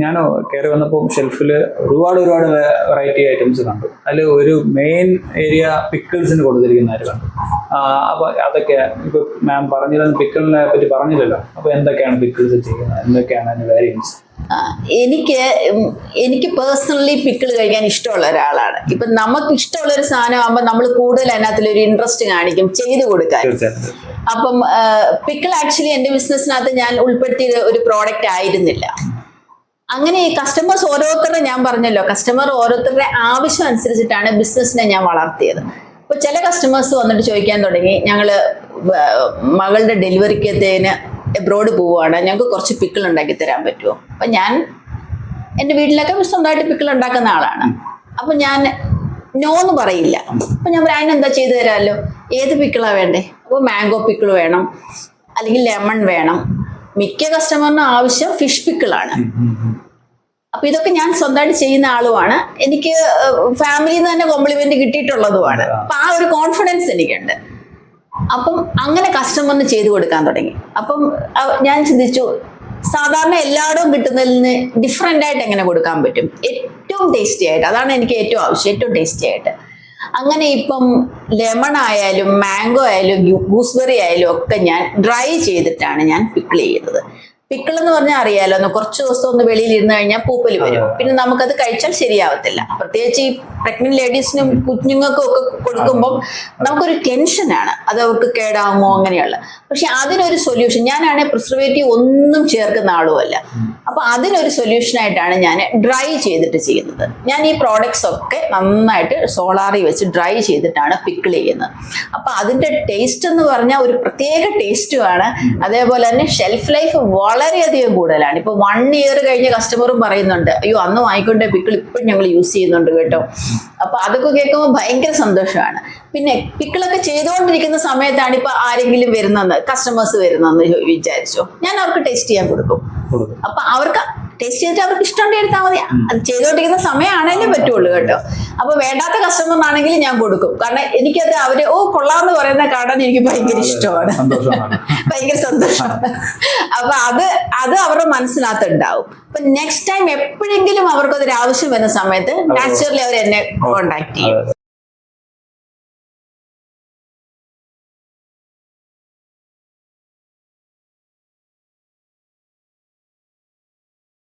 ഞാൻ കയറി വന്നപ്പോൾ ഷെൽഫിൽ ഒരുപാട് വെറൈറ്റി ഐറ്റംസ് കണ്ടു. അതിൽ ഒരു മെയിൻ ഏരിയ പിക്കിൾസിന് കൊടുത്തിരിക്കുന്നതായിട്ട് കണ്ടു. അപ്പോൾ അതൊക്കെ ഇപ്പൊ മാം പറഞ്ഞിരുന്ന പിക്കിളിനെ പറ്റി പറഞ്ഞില്ലല്ലോ. അപ്പോൾ എന്തൊക്കെയാണ് പിക്കിൾസ് ചെയ്യുന്നത്, എന്തൊക്കെയാണ് അതിന്റെ വേരിയൻസ്? എനിക്ക് പേഴ്സണലി പിക്കിൾ കഴിക്കാൻ ഇഷ്ടമുള്ള ഒരാളാണ്. ഇപ്പൊ നമുക്ക് ഇഷ്ടമുള്ള ഒരു സാധനം ആകുമ്പോൾ നമ്മൾ കൂടുതൽ അതിനകത്തൊരു ഇൻട്രസ്റ്റ് കാണിക്കും ചെയ്തു കൊടുക്കാൻ. അപ്പം പിക്കിൾ ആക്ച്വലി എന്റെ ബിസിനസ്സിനകത്ത് ഞാൻ ഉൾപ്പെടുത്തിയ ഒരു പ്രോഡക്റ്റ് ആയിരുന്നില്ല. അങ്ങനെ ഈ കസ്റ്റമേഴ്സ് ഓരോരുത്തരുടെ, ഞാൻ പറഞ്ഞല്ലോ, കസ്റ്റമർ ഓരോരുത്തരുടെ ആവശ്യം അനുസരിച്ചിട്ടാണ് ബിസിനസ്സിനെ ഞാൻ വളർത്തിയത്. ഇപ്പൊ ചില കസ്റ്റമേഴ്സ് വന്നിട്ട് ചോദിക്കാൻ തുടങ്ങി, ഞങ്ങള് മകളുടെ ഡെലിവറിക്കത്തേന് എബ്രോഡ് പോവുകയാണ്, ഞങ്ങൾക്ക് കുറച്ച് പിക്കിൾ ഉണ്ടാക്കി തരാൻ പറ്റുമോ? അപ്പൊ ഞാൻ എൻ്റെ വീട്ടിലൊക്കെ സ്വന്തമായിട്ട് പിക്കിൾ ഉണ്ടാക്കുന്ന ആളാണ്. അപ്പൊ ഞാൻ നോ എന്ന് പറയില്ല. അപ്പൊ ഞാൻ പറയാൻ എന്താ ചെയ്തു തരാമല്ലോ, ഏത് പിക്കിളാ വേണ്ടേ? അപ്പോൾ മാംഗോ പിക്കിൾ വേണം, അല്ലെങ്കിൽ ലെമൺ വേണം. മിക്ക കസ്റ്റമറിനും ആവശ്യം ഫിഷ് പിക്കിളാണ്. അപ്പൊ ഇതൊക്കെ ഞാൻ സ്വന്തമായിട്ട് ചെയ്യുന്ന ആളുമാണ്. എനിക്ക് ഫാമിലിയിൽ നിന്ന് തന്നെ കോംപ്ലിമെന്റ് കിട്ടിയിട്ടുള്ളതുമാണ്. അപ്പൊ ആ ഒരു കോൺഫിഡൻസ് എനിക്കുണ്ട്. അപ്പം അങ്ങനെ കസ്റ്റമറിന് ചെയ്തു കൊടുക്കാൻ തുടങ്ങി. അപ്പം ഞാൻ ചിന്തിച്ചു, സാധാരണ എല്ലായിടവും കിട്ടുന്നതിൽ നിന്ന് ഡിഫറെൻ്റ് ആയിട്ട് എങ്ങനെ കൊടുക്കാൻ പറ്റും, ഏറ്റവും ടേസ്റ്റി ആയിട്ട്. അതാണ് എനിക്ക് ഏറ്റവും ആവശ്യം, ഏറ്റവും ടേസ്റ്റി ആയിട്ട്. അങ്ങനെ ഇപ്പം ലെമൺ ആയാലും മാംഗോ ആയാലും ഗൂസ്ബെറി ആയാലും ഒക്കെ ഞാൻ ഡ്രൈ ചെയ്തിട്ടാണ് ഞാൻ പിക്കിൾ ചെയ്യുന്നത്. പിക്കിൾ എന്ന് പറഞ്ഞാൽ അറിയാലോ, കുറച്ച് ദിവസം ഒന്ന് വെളിയിൽ ഇരുന്ന് കഴിഞ്ഞാൽ പൂപ്പൽ വരും. പിന്നെ നമുക്കത് കഴിച്ചാൽ ശരിയാവത്തില്ല. പ്രത്യേകിച്ച് ഈ പ്രഗ്നന്റ് ലേഡീസിനും കുഞ്ഞുങ്ങൾക്കും ഒക്കെ കൊടുക്കുമ്പോൾ നമുക്കൊരു ടെൻഷനാണ്, അത് അവർക്ക് കേടാകുമോ അങ്ങനെയുള്ള. പക്ഷെ അതിനൊരു സൊല്യൂഷൻ, ഞാനാണെങ്കിൽ പ്രിസർവേറ്റീവ് ഒന്നും ചേർക്കുന്ന ആളുമല്ല. അപ്പൊ അതിനൊരു സൊല്യൂഷനായിട്ടാണ് ഞാൻ ഡ്രൈ ചെയ്തിട്ട് ചെയ്യുന്നത്. ഞാൻ ഈ പ്രോഡക്ട്സ് ഒക്കെ നന്നായിട്ട് സോളാറിൽ വെച്ച് ഡ്രൈ ചെയ്തിട്ടാണ് പിക്കിൾ ചെയ്യുന്നത്. അപ്പൊ അതിന്റെ ടേസ്റ്റ് എന്ന് പറഞ്ഞാൽ ഒരു പ്രത്യേക ടേസ്റ്റുമാണ്. അതേപോലെ തന്നെ ഷെൽഫ് ലൈഫ് വളരെയധികം കൂടുതലാണ്. ഇപ്പൊ 1 ഇയർ കഴിഞ്ഞ കസ്റ്റമറും പറയുന്നുണ്ട്, അയ്യോ അന്ന് വാങ്ങിക്കൊണ്ടേ പിക്കിൾ ഇപ്പോഴും ഞങ്ങൾ യൂസ് ചെയ്യുന്നുണ്ട് കേട്ടോ. അപ്പൊ അതൊക്കെ കേൾക്കുമ്പോൾ ഭയങ്കര സന്തോഷമാണ്. പിന്നെ പിക്കിളൊക്കെ ചെയ്തുകൊണ്ടിരിക്കുന്ന സമയത്താണ് ഇപ്പൊ ആരെങ്കിലും വരുന്നെന്ന്, കസ്റ്റമേഴ്സ് വരുന്നെന്ന് വിചാരിച്ചോ, ഞാൻ അവർക്ക് ടേസ്റ്റ് ചെയ്യാൻ കൊടുക്കും. അപ്പൊ അവർക്ക് ടേസ്റ്റ് ചെയ്തിട്ട് അവർക്ക് ഇഷ്ടമുണ്ടെങ്കിൽ എടുത്താൽ മതി. അത് ചെയ്തുകൊണ്ടിരിക്കുന്ന സമയമാണെങ്കിലും പറ്റുള്ളൂ കേട്ടോ. അപ്പൊ വേണ്ടാത്ത കസ്റ്റമറിനാണെങ്കിൽ ഞാൻ കൊടുക്കും. കാരണം എനിക്കത് അവര് കൊള്ളാന്ന് പറയുന്ന കാണാൻ എനിക്ക് ഭയങ്കര ഇഷ്ടമാണ്, ഭയങ്കര സന്തോഷമാണ്. അപ്പൊ അത് അവരുടെ മനസ്സിനകത്ത് ഉണ്ടാവും. അപ്പൊ നെക്സ്റ്റ് ടൈം എപ്പോഴെങ്കിലും അവർക്കതൊരു ആവശ്യം വരുന്ന സമയത്ത് നാച്ചുറലി അവർ എന്നെ കോണ്ടാക്ട് ചെയ്യും.